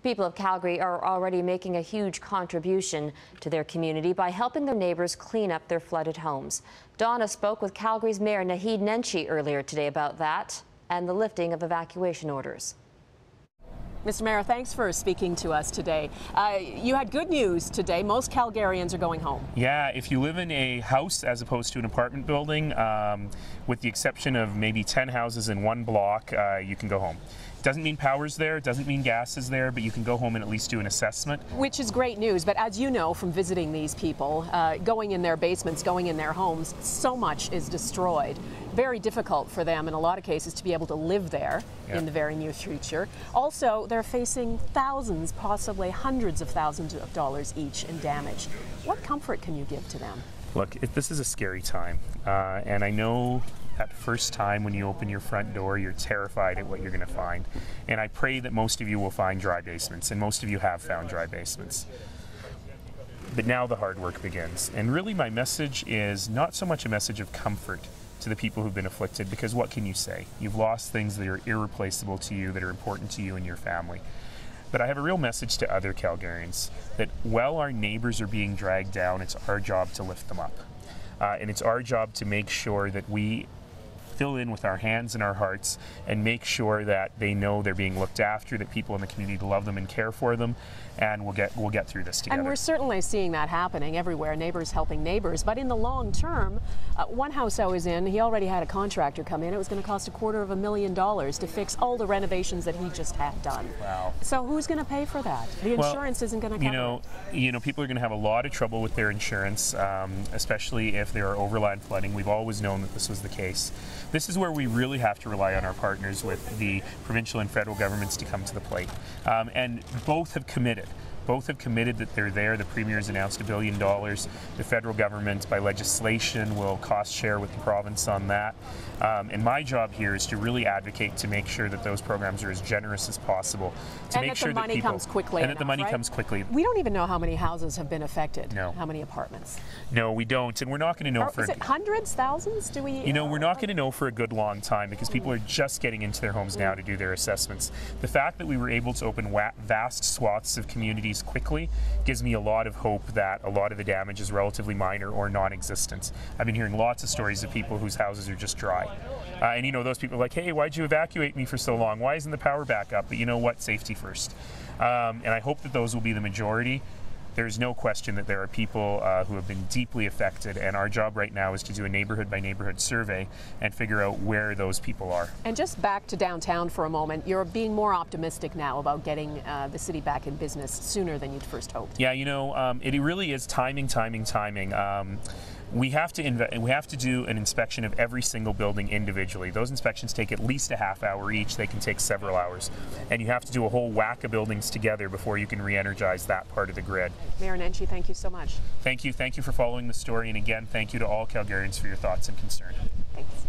The people of Calgary are already making a huge contribution to their community by helping their neighbors clean up their flooded homes. Donna spoke with Calgary's Mayor Nenshi earlier today about that and the lifting of evacuation orders. Mr. Mayor, thanks for speaking to us today. You had good news today. Most Calgarians are going home. Yeah, if you live in a house as opposed to an apartment building, with the exception of maybe 10 houses in one block, you can go home. Doesn't mean power's there, doesn't mean gas is there, but you can go home and at least do an assessment. Which is great news, but as you know from visiting these people, going in their basements, going in their homes, so much is destroyed. Very difficult for them in a lot of cases to be able to live there in the very near future. Also, they're facing thousands, possibly hundreds of thousands of dollars each in damage. What comfort can you give to them? Look, this is a scary time, and I know that first time when you open your front door, you're terrified at what you're going to find. And I pray that most of you will find dry basements, and most of you have found dry basements. But now the hard work begins. And really my message is not so much a message of comfort to the people who've been afflicted, because what can you say? You've lost things that are irreplaceable to you, that are important to you and your family. But I have a real message to other Calgarians that while our neighbors are being dragged down, it's our job to lift them up. And it's our job to make sure that we fill in with our hands and our hearts and make sure that they know they're being looked after, that people in the community love them and care for them, and we'll get through this together. And we're certainly seeing that happening everywhere, neighbors helping neighbors. But in the long term, one house I was in, he already had a contractor come in. It was going to cost $250,000 to fix all the renovations that he just had done. Wow. So who's going to pay for that? The insurance isn't going to cover it. You know, people are going to have a lot of trouble with their insurance, especially if there are overland flooding. We've always known that this was the case. This is where we really have to rely on our partners with the provincial and federal governments to come to the plate. And both have committed. Both have committed that they're there. The Premier has announced $1 billion. The federal government, by legislation, will cost share with the province on that. And my job here is to really advocate to make sure that those programs are as generous as possible. To make sure that the money comes quickly. And that the money comes quickly. We don't even know how many houses have been affected. No. How many apartments? No, we don't. And we're not going to know for... Is it hundreds, thousands? Do we... You know, we're not going to know for a good long time because people are just getting into their homes now to do their assessments. The fact that we were able to open vast swaths of communities quickly gives me a lot of hope that a lot of the damage is relatively minor or non-existent. I've been hearing lots of stories of people whose houses are just dry. And you know, those people are like, hey, why'd you evacuate me for so long? Why isn't the power back up? But you know what? Safety first. And I hope that those will be the majority. There's no question that there are people who have been deeply affected, and our job right now is to do a neighborhood-by-neighborhood survey and figure out where those people are. And just back to downtown for a moment, you're being more optimistic now about getting the city back in business sooner than you'd first hoped. Yeah, you know, it really is timing. We have to do an inspection of every single building individually. Those inspections take at least a half hour each. They can take several hours. And you have to do a whole whack of buildings together before you can re-energize that part of the grid. Mayor Nenshi, thank you so much. Thank you. Thank you for following the story. And again, thank you to all Calgarians for your thoughts and concern. Thanks.